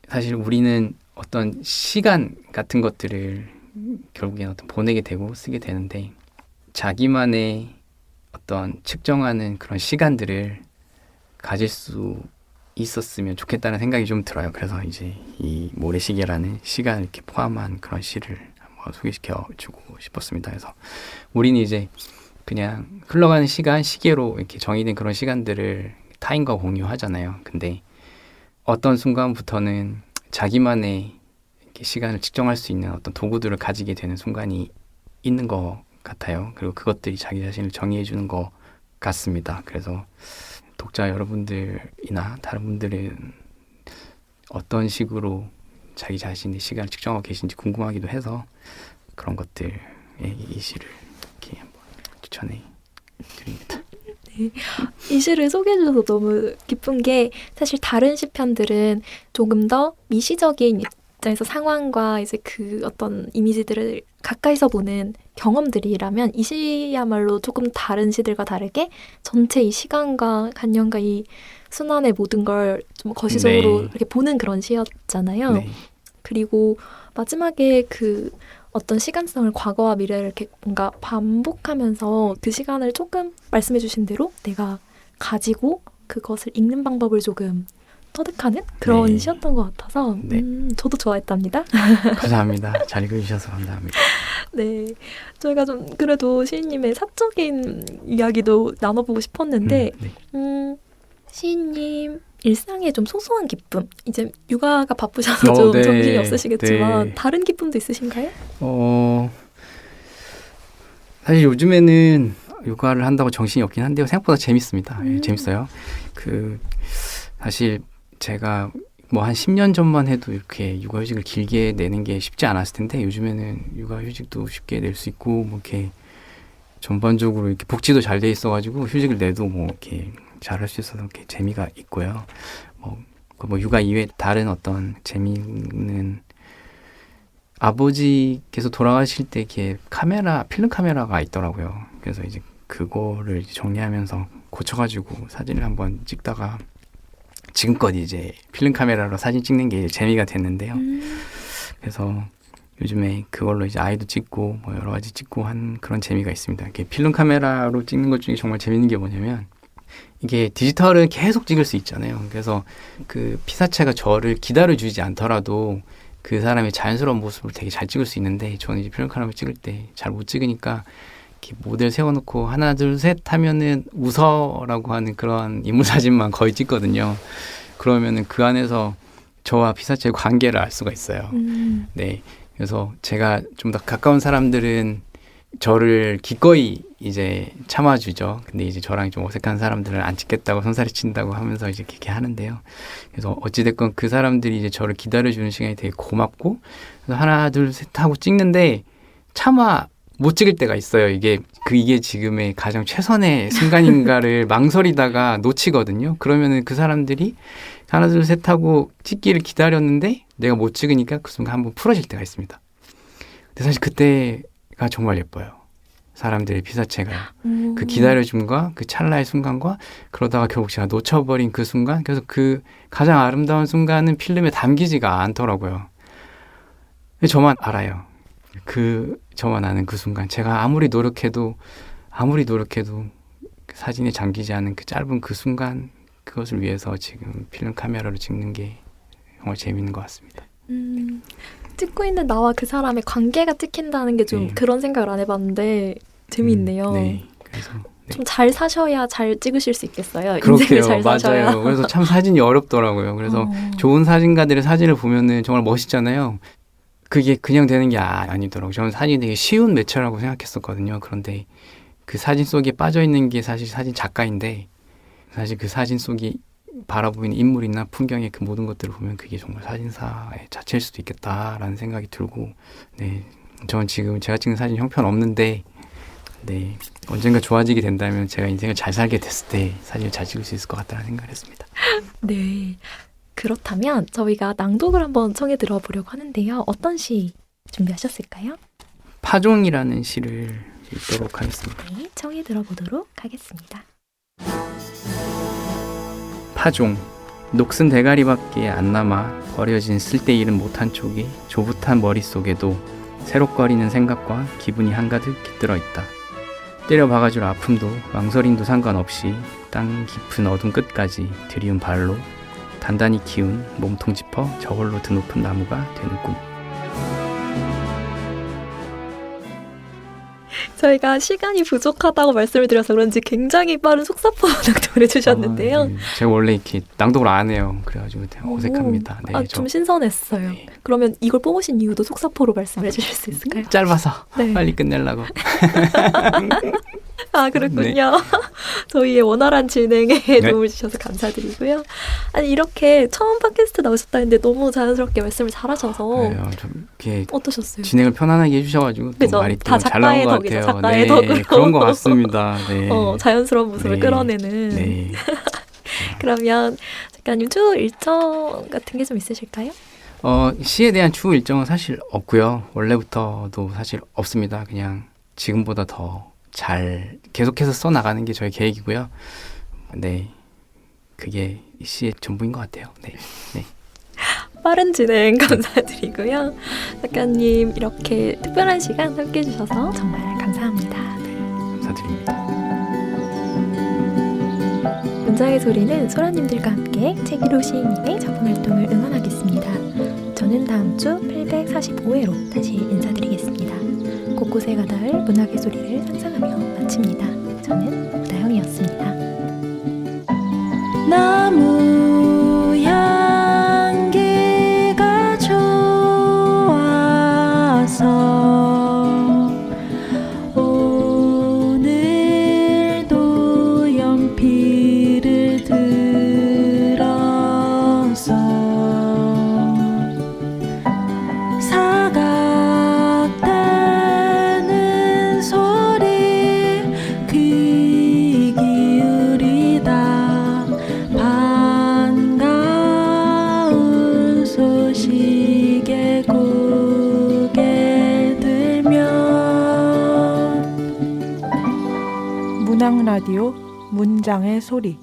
사실 우리는 어떤 시간 같은 것들을 결국엔 어떤 보내게 되고 쓰게 되는데 자기만의 어떤 측정하는 그런 시간들을 가질 수 있었으면 좋겠다는 생각이 좀 들어요. 그래서 이제 이 모래시계라는 시간을 이렇게 포함한 그런 시를 한번 소개시켜주고 싶었습니다. 그래서 우리는 이제 그냥 흘러가는 시간, 시계로 이렇게 정의된 그런 시간들을 타인과 공유하잖아요. 근데 어떤 순간부터는 자기만의 이렇게 시간을 측정할 수 있는 어떤 도구들을 가지게 되는 순간이 있는 것 같아요. 그리고 그것들이 자기 자신을 정의해주는 것 같습니다. 그래서 독자 여러분들이나 다른 분들은 어떤 식으로 자기 자신의 시간을 측정하고 계신지 궁금하기도 해서 그런 것들의 이 시를 이렇게 한번 추천해 드립니다. 네. 이 시를 소개해 주셔서 너무 기쁜 게 사실 다른 시편들은 조금 더 미시적인 입장에서 상황과 이제 그 어떤 이미지들을 가까이서 보는 경험들이라면 이 시야말로 조금 다른 시들과 다르게 전체 이 시간과 간연과 이 순환의 모든 걸 좀 거시적으로 이렇게 보는 그런 시였잖아요. 네. 그리고 마지막에 그 어떤 시간성을 과거와 미래를 이렇게 뭔가 반복하면서 그 시간을 조금 말씀해 주신 대로 내가 가지고 그것을 읽는 방법을 조금 터득하는 그런 시였던 것 같아서 저도 좋아했답니다. 감사합니다. 잘 읽어주셔서 감사합니다. 네, 저희가 좀 그래도 시인님의 사적인 이야기도 나눠보고 싶었는데 시인님 일상에 좀 소소한 기쁨, 이제 육아가 바쁘셔서 좀 정신이 없으시겠지만 다른 기쁨도 있으신가요? 사실 요즘에는 육아를 한다고 정신이 없긴 한데요. 생각보다 재밌습니다. 예, 재밌어요. 사실 제가 뭐 한 10년 전만 해도 이렇게 육아휴직을 길게 내는 게 쉽지 않았을 텐데 요즘에는 육아휴직도 쉽게 낼 수 있고 뭐 이렇게 전반적으로 이렇게 복지도 잘 돼 있어가지고 휴직을 내도 뭐 이렇게 잘할 수 있어서 이렇게 재미가 있고요. 뭐 육아 이외에 다른 어떤 재미는 아버지께서 돌아가실 때 이렇게 필름 카메라가 있더라고요. 그래서 이제 그거를 정리하면서 고쳐가지고 사진을 한번 찍다가 지금껏 이제 필름 카메라로 사진 찍는 게 재미가 됐는데요. 그래서 요즘에 그걸로 이제 아이도 찍고 뭐 여러 가지 찍고 한 그런 재미가 있습니다. 이렇게 필름 카메라로 찍는 것 중에 정말 재밌는 게 뭐냐면 이게 디지털은 계속 찍을 수 있잖아요. 그래서 그 피사체가 저를 기다려주지 않더라도 그 사람의 자연스러운 모습을 되게 잘 찍을 수 있는데 저는 이제 필름 카메라 찍을 때 잘 못 찍으니까 이렇게 모델 세워놓고 하나 둘 셋 하면은 웃어라고 하는 그런 인물 사진만 거의 찍거든요. 그러면은 그 안에서 저와 피사체의 관계를 알 수가 있어요. 네, 그래서 제가 좀 더 가까운 사람들은 저를 기꺼이 이제 참아주죠. 근데 이제 저랑 좀 어색한 사람들은 안 찍겠다고 손살이 친다고 하면서 이제 그렇게 하는데요. 그래서 어찌됐건 그 사람들이 이제 저를 기다려주는 시간이 되게 고맙고, 그래서 하나, 둘, 셋 하고 찍는데 차마 못 찍을 때가 있어요. 이게 지금의 가장 최선의 순간인가를 망설이다가 놓치거든요. 그러면은 그 사람들이 하나, 둘, 셋 하고 찍기를 기다렸는데 내가 못 찍으니까 그 순간 한번 풀어질 때가 있습니다. 근데 사실 그때가 정말 예뻐요. 사람들의 피사체가 그 기다려줌과 그 찰나의 순간과 그러다가 결국 제가 놓쳐버린 그 순간, 그래서 그 가장 아름다운 순간은 필름에 담기지가 않더라고요. 근데 저만 알아요. 저만 아는 그 순간, 제가 아무리 노력해도 사진에 잠기지 않은 그 짧은 그 순간, 그것을 위해서 지금 필름 카메라로 찍는 게 정말 재밌는 것 같습니다. 찍고 있는 나와 그 사람의 관계가 찍힌다는 게 좀 네. 그런 생각을 안 해봤는데 재미있네요. 네, 그래서 좀 잘 사셔야 잘 찍으실 수 있겠어요. 그렇게요. 인생을 잘 사셔야. 맞아요. 그래서 참 사진이 어렵더라고요. 그래서 좋은 사진가들의 사진을 보면은 정말 멋있잖아요. 그게 그냥 되는 게 아니더라고요. 저는 사진이 되게 쉬운 매체라고 생각했었거든요. 그런데 그 사진 속에 빠져 있는 게 사실 사진 작가인데, 사실 그 사진 속에 바라보이는 인물이나 풍경의 그 모든 것들을 보면 그게 정말 사진사의 자체일 수도 있겠다라는 생각이 들고, 네, 저는 지금 제가 찍는 사진 형편없는데, 네, 언젠가 좋아지게 된다면 제가 인생을 잘 살게 됐을 때 사진을 잘 찍을 수 있을 것 같다는 생각을 했습니다. 네. 그렇다면 저희가 낭독을 한번 청해 들어보려고 하는데요. 어떤 시 준비하셨을까요? 파종이라는 시를 읽도록 하겠습니다. 네, 청해 들어보도록 하겠습니다. 파종. 녹슨 대가리밖에 안 남아 버려진 쓸데일은 못한 촉이 조붓한 머릿속에도 새록거리는 생각과 기분이 한가득 깃들어 있다. 때려 박아줄 아픔도 망설임도 상관없이 땅 깊은 어둠 끝까지 들이운 발로 단단히 키운 몸통 짚어 저걸로 드높은 나무가 되는 꿈. 저희가 시간이 부족하다고 말씀을 드려서 그런지 굉장히 빠른 속사포 낭독을 해주셨는데요. 네. 제가 원래 이렇게 낭독을 안 해요. 그래가지고 되게 어색합니다. 네, 좀 신선했어요. 네. 그러면 이걸 뽑으신 이유도 속사포로 말씀을 해주실 수 있을까요? 짧아서 네. 빨리 끝내려고. 아, 그렇군요. 저희의 원활한 진행에 도움을 주셔서 감사드리고요. 아니, 이렇게 처음 팟캐스트 나오셨다는데 너무 자연스럽게 말씀을 잘하셔서 좀 이렇게 어떠셨어요? 진행을 편안하게 해주셔가지고 또 그죠? 말이 다 또 잘 나온 것 덕이죠. 같아요. 작가의 네, 덕으로. 그런 것 같습니다. 네. 자연스러운 모습을 네. 끌어내는. 네. 그러면 작가님 추후 일정 같은 게 좀 있으실까요? 시에 대한 추후 일정은 사실 없고요. 원래부터도 사실 없습니다. 그냥 지금보다 더 잘 계속해서 써나가는 게 저의 계획이고요. 네, 그게 이 시의 전부인 것 같아요. 네, 네. 빠른 진행 감사드리고요. 작가님 이렇게 특별한 시간 함께해 주셔서 정말 감사합니다. 네. 감사드립니다. 문장의 소리는 소라님들과 함께 책이로 시인님의 작품 활동을 응원하겠습니다. 저는 다음 주 845회로 다시 인사드리겠습니다. 곳곳에 가닿을 문학의 소리를 상상하며 마칩니다. 저는 나영이었습니다. 나무 향기가 좋아서 오늘 문장 라디오 문장의 소리